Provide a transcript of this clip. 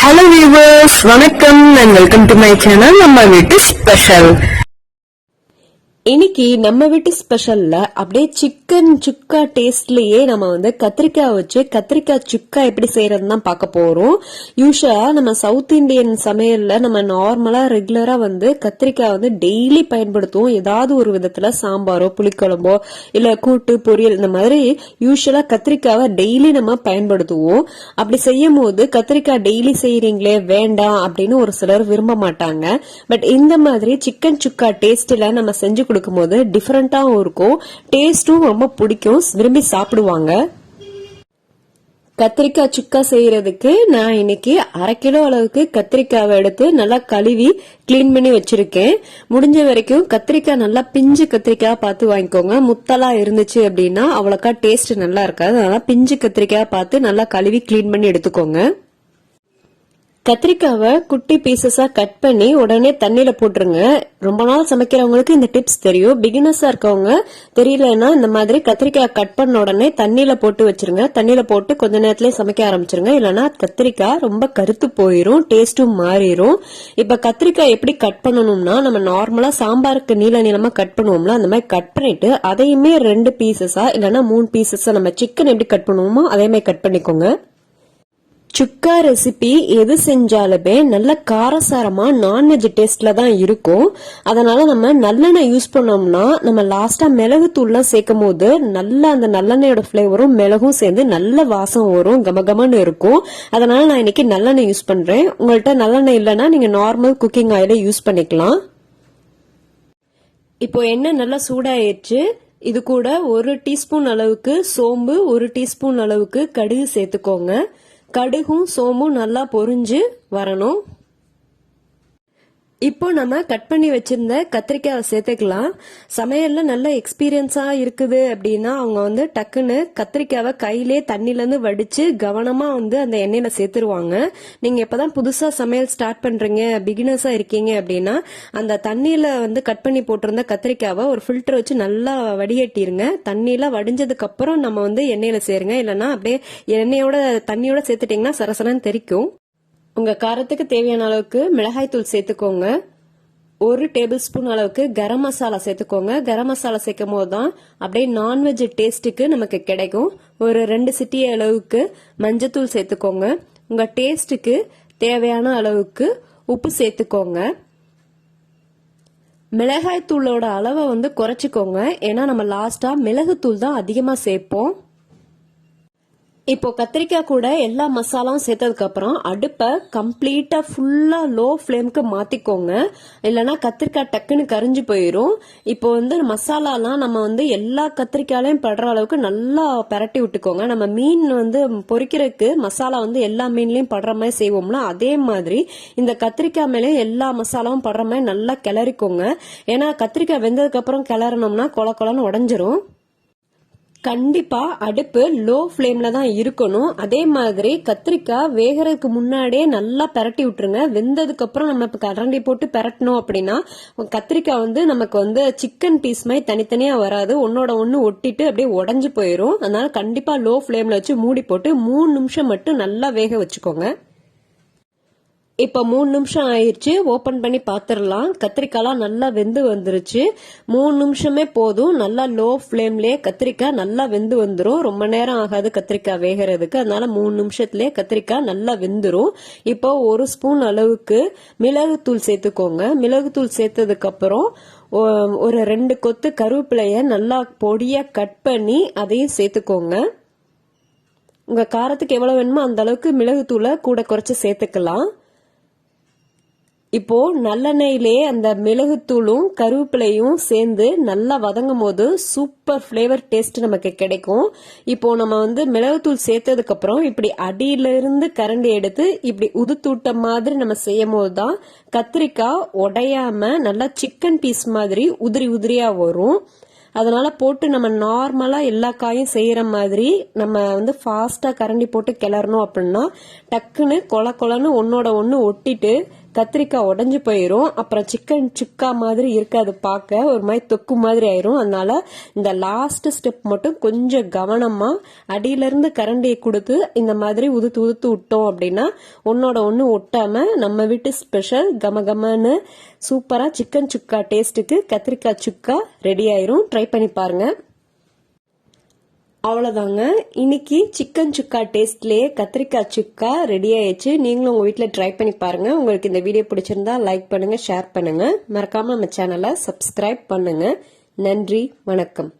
Hello viewers, வணக்கம் and welcome to my channel. நம்ம வீட்டு ஸ்பெஷல். இன்னைக்கு நம்ம வீட்டு ஸ்பெஷல்ல அப்படியே சிக்கன் சுக்கா டேஸ்ட்லயே நம்ம வந்து கத்திரிக்காய் வச்சு கத்திரிக்காய் சுக்கா எப்படி செய்யறதுன்னு தான் பார்க்க போறோம். யூஸ்வலா நம்ம சவுத் இந்தியன் சமையல்ல நம்ம நார்மலா ரெகுலரா வந்து கத்திரிக்காய் வந்து டெய்லி பயன்படுத்துவோம். ஏதாவது ஒரு விதத்துல சாம்பாரோ புளிக்குழம்போ இல்ல கூட்டு பொரியல் இந்த மாதிரி யூஸ்வலா கத்திரிக்காவை டெய்லி நம்ம பயன்படுத்துவோம். அப்படி செய்யும் போது கத்திரிக்காய் டெய்லி செய்யறீங்களே வேண்டாம் அப்படின்னு ஒரு சிலர் விரும்ப மாட்டாங்க. பட் இந்த மாதிரி சிக்கன் சுக்கா டேஸ்ட்ல நம்ம செஞ்சு கொடுக்கும்போது டிஃபரெண்டாவும் இருக்கும், டேஸ்டும் ரொம்ப பிடிக்கும், விரும்பி சாப்பிடுவாங்க. கத்திரிக்காய் சுக்கா செய்யறதுக்கு நான் இன்னைக்கு 1/2 கிலோ அளவுக்கு கத்திரிக்காவை எடுத்து நல்லா கழுவி கிளீன் பண்ணி வச்சிருக்கேன். முடிஞ்ச வரைக்கும் கத்திரிக்காய் நல்லா பிஞ்சு கத்திரிக்காய் பார்த்து வாங்கிக்கோங்க. முத்தலா இருந்துச்சு அப்படின்னா அவ்வளோக்கா டேஸ்ட் நல்லா இருக்காது. அதனால பிஞ்சு கத்திரிக்காய் பார்த்து நல்லா கழுவி கிளீன் பண்ணி எடுத்துக்கோங்க. கத்திரிக்காவை குட்டி பீசஸா கட் பண்ணி உடனே தண்ணியில போட்டுருங்க. ரொம்ப நாள் சமைக்கிறவங்களுக்கு இந்த டிப்ஸ் தெரியும். பிகினர்ஸா இருக்கவங்க தெரியலன்னா இந்த மாதிரி கத்திரிக்காய் கட் பண்ண உடனே தண்ணியில போட்டு வச்சிருங்க. தண்ணியில போட்டு கொஞ்ச நேரத்திலேயே சமைக்க ஆரம்பிச்சிருங்க. இல்லைன்னா கத்திரிக்காய் ரொம்ப கருத்து போயிரும், டேஸ்டும் மாறிடும். இப்ப கத்திரிக்காய் எப்படி கட் பண்ணணும்னா நம்ம நார்மலா சாம்பாருக்கு நீள நீளமா கட் பண்ணுவோம்ல அந்த மாதிரி கட் பண்ணிட்டு அதையுமே 2 பீசஸா இல்லைன்னா 3 பீசஸா நம்ம சிக்கன் எப்படி கட் பண்ணுவோமோ அதே மாதிரி கட் பண்ணிக்கோங்க. சுக்கா ரெசிபி எது செஞ்சாலுமே நல்ல காரசாரமா நான்வெஜ் டேஸ்ட்ல தான் இருக்கும். அதனால நம்ம நல்லெண்ணெய் யூஸ் பண்ணோம்னா நம்ம லாஸ்டா மிளகு தூள்லாம் சேர்க்கும் போது நல்லா அந்த நல்லெண்ணெயோட பிளேவரும் மிளகும் சேர்ந்து நல்ல வாசம் வரும், கமகமன்னு இருக்கும். அதனால நான் இன்னைக்கு நல்லெண்ணெய் யூஸ் பண்றேன். உங்கள்கிட்ட நல்லெண்ணெய் இல்லைன்னா நீங்க நார்மல் குக்கிங் ஆயில யூஸ் பண்ணிக்கலாம். இப்போ எண்ணெய் நல்லா சூடாயிருச்சு. இது கூட 1 டீஸ்பூன் அளவுக்கு சோம்பு, 1 டீஸ்பூன் அளவுக்கு கடுகு சேர்த்துக்கோங்க. கடுகும் சோம்பும் நல்லா பொரிஞ்சு வரணும். இப்போ நம்ம கட் பண்ணி வச்சிருந்த கத்திரிக்காயை சேர்த்துக்கலாம். சமையல்ல நல்ல எக்ஸ்பீரியன்ஸா இருக்குது அப்படின்னா அவங்க வந்து டக்குன்னு கத்திரிக்காவை கையிலே தண்ணில இருந்து வடிச்சு கவனமா வந்து அந்த எண்ணெயில சேர்த்துருவாங்க. நீங்க இப்பதான் புதுசா சமையல் ஸ்டார்ட் பண்றீங்க, பிகினர்ஸா இருக்கீங்க அப்படின்னா அந்த தண்ணியில வந்து கட் பண்ணி போட்டிருந்த கத்திரிக்காவை ஒரு ஃபில்டர் வச்சு நல்லா வடிகட்டிருங்க. தண்ணியில வடிஞ்சதுக்கு அப்புறம் நம்ம வந்து எண்ணெயில சேருங்க. இல்லைன்னா அப்படியே எண்ணெயோட தண்ணியோட சேர்த்துட்டீங்கன்னா சரசரன்னு தெரிக்கும். உங்க காரத்துக்கு தேவையான அளவுக்கு மிளகாய் தூள் சேர்த்துக்கோங்க. 1 டேபிள் ஸ்பூன் அளவுக்கு கரம் மசாலா சேர்த்துக்கோங்க. கரம் மசாலா சேர்க்கும் போது தான் அப்படியே நான்வெஜ் டேஸ்ட்டுக்கு நமக்கு கிடைக்கும். ஒரு 2 சிட்டிகை அளவுக்கு மஞ்சத்தூள் சேர்த்துக்கோங்க. உங்க டேஸ்ட்டுக்கு தேவையான அளவுக்கு உப்பு சேர்த்துக்கோங்க. மிளகாய் தூளோட அளவை வந்து குறைச்சிக்கோங்க. ஏன்னா நம்ம லாஸ்டா மிளகுத்தூள் தான் அதிகமா சேர்ப்போம். இப்போ கத்திரிக்காய் கூட எல்லா மசாலாவும் சேர்த்ததுக்கு அப்புறம் அடுப்பை கம்ப்ளீட்டா ஃபுல்லா லோ ஃப்ளேமுக்கு மாத்திக்கோங்க. இல்லைன்னா கத்திரிக்காய் டக்குன்னு கரிஞ்சு போயிடும். இப்போ வந்து மசாலாலாம் நம்ம வந்து எல்லா கத்திரிக்காயிலையும் படுற அளவுக்கு நல்லா பரட்டி விட்டுக்கோங்க. நம்ம மீன் வந்து பொரிக்கிறதுக்கு மசாலா வந்து எல்லா மீன்லயும் படுற மாதிரி செய்வோம்ல, அதே மாதிரி இந்த கத்திரிக்காய் மேலேயும் எல்லா மசாலாவும் படுற மாதிரி நல்லா கிளறிக்கோங்க. ஏன்னா கத்திரிக்காய் வெந்ததுக்கு அப்புறம் கிளறணும்னா கொல கொலன்னு உடஞ்சிரும். கண்டிப்பா அடுப்பு லோ ஃப்ளேம்ல தான் இருக்கணும். அதே மாதிரி கத்திரிக்காய் வேகிறதுக்கு முன்னாடியே நல்லா பரட்டி விட்டுருங்க. வெந்ததுக்கு அப்புறம் நம்ம கரண்டி போட்டு பரட்டணும் அப்படின்னா கத்திரிக்காய் வந்து நமக்கு வந்து சிக்கன் பீஸ் மாதிரி தனித்தனியா வராது, ஒன்னோட ஒன்னு ஒட்டிட்டு அப்படியே உடஞ்சு போயிரும். அதனால கண்டிப்பா லோ ஃப்ளேம்ல வச்சு மூடி போட்டு 3 நிமிஷம் மட்டும் நல்லா வேக வச்சுக்கோங்க. இப்ப 3 நிமிஷம் ஆயிடுச்சு. ஓபன் பண்ணி பாத்திரலாம். கத்திரிக்காய்லாம் நல்லா வெந்து வந்துருச்சு. 3 நிமிஷமே போதும். நல்லா லோ ஃப்ளேம்லயே கத்திரிக்காய் நல்லா வெந்து வந்துரும். ரொம்ப நேரம் ஆகாது கத்திரிக்காய் வேகிறதுக்கு. அதனால 3 நிமிஷத்துலயே கத்திரிக்காய் நல்லா வெந்துரும். இப்போ 1 ஸ்பூன் அளவுக்கு மிளகுத்தூள் சேர்த்துக்கோங்க. மிளகுத்தூள் சேர்த்ததுக்கு அப்புறம் ஒரு 2 கொத்து கருவேப்பிலைய நல்லா பொடியா கட் பண்ணி அதையும் சேர்த்துக்கோங்க. உங்க காரத்துக்கு எவ்வளவு வேணுமோ அந்த அளவுக்கு மிளகுத்தூளை கூட குறைச்சு சேர்த்துக்கலாம். இப்போ நல்லெண்ணெயிலே அந்த மிளகுத்தூளும் கருவேப்பிலையும் சேர்ந்து நல்லா வதங்கும் போது சூப்பர் ஃபிளேவர் டேஸ்ட் நமக்கு கிடைக்கும். இப்போ நம்ம வந்து மிளகுத்தூள் சேர்த்ததுக்கு அப்புறம் இப்படி அடியில இருந்து கரண்டி எடுத்து இப்படி உதுத்தூட்ட மாதிரி நம்ம செய்யும் போதுதான் கத்திரிக்காய் உடையாம நல்லா சிக்கன் பீஸ் மாதிரி உதிரி உதிரியா வரும். அதனால போட்டு நம்ம நார்மலா எல்லா காயும் செய்யற மாதிரி நம்ம வந்து ஃபாஸ்டா கரண்டி போட்டு கிளறணும் அப்படின்னா டக்குன்னு கொல கொலன்னு ஒன்னோட ஒன்னு ஒட்டிட்டு கத்திரிக்காய் உடைஞ்சு போயிரும். அப்புறம் சிக்கன் சுக்கா மாதிரி இருக்காது, பார்க்க ஒரு மாதிரி தொக்கு மாதிரி ஆயிரும். அதனால இந்த லாஸ்ட் ஸ்டெப் மட்டும் கொஞ்சம் கவனமா அடியில இருந்து கரண்டியை கொடுத்து இந்த மாதிரி உதுத்து உதுத்து விட்டோம் அப்படின்னா ஒன்னோட ஒண்ணு ஒட்டாம நம்ம வீட்டு ஸ்பெஷல் கமகமன்னு சூப்பரா சிக்கன் சுக்கா டேஸ்ட்டுக்கு கத்திரிக்காய் சுக்கா ரெடி ஆயிரும். ட்ரை பண்ணி பாருங்க. அவ்வளவுதாங்க, இன்னைக்கு சிக்கன் சுக்கா டேஸ்ட்லயே கத்திரிக்காய் சுக்கா ரெடி ஆயிடுச்சு. நீங்களும் உங்க வீட்டுல ட்ரை பண்ணி பாருங்க. உங்களுக்கு இந்த வீடியோ பிடிச்சிருந்தா லைக் பண்ணுங்க, ஷேர் பண்ணுங்க, மறக்காம நம்ம சேனலை சப்ஸ்கிரைப் பண்ணுங்க. நன்றி, வணக்கம்.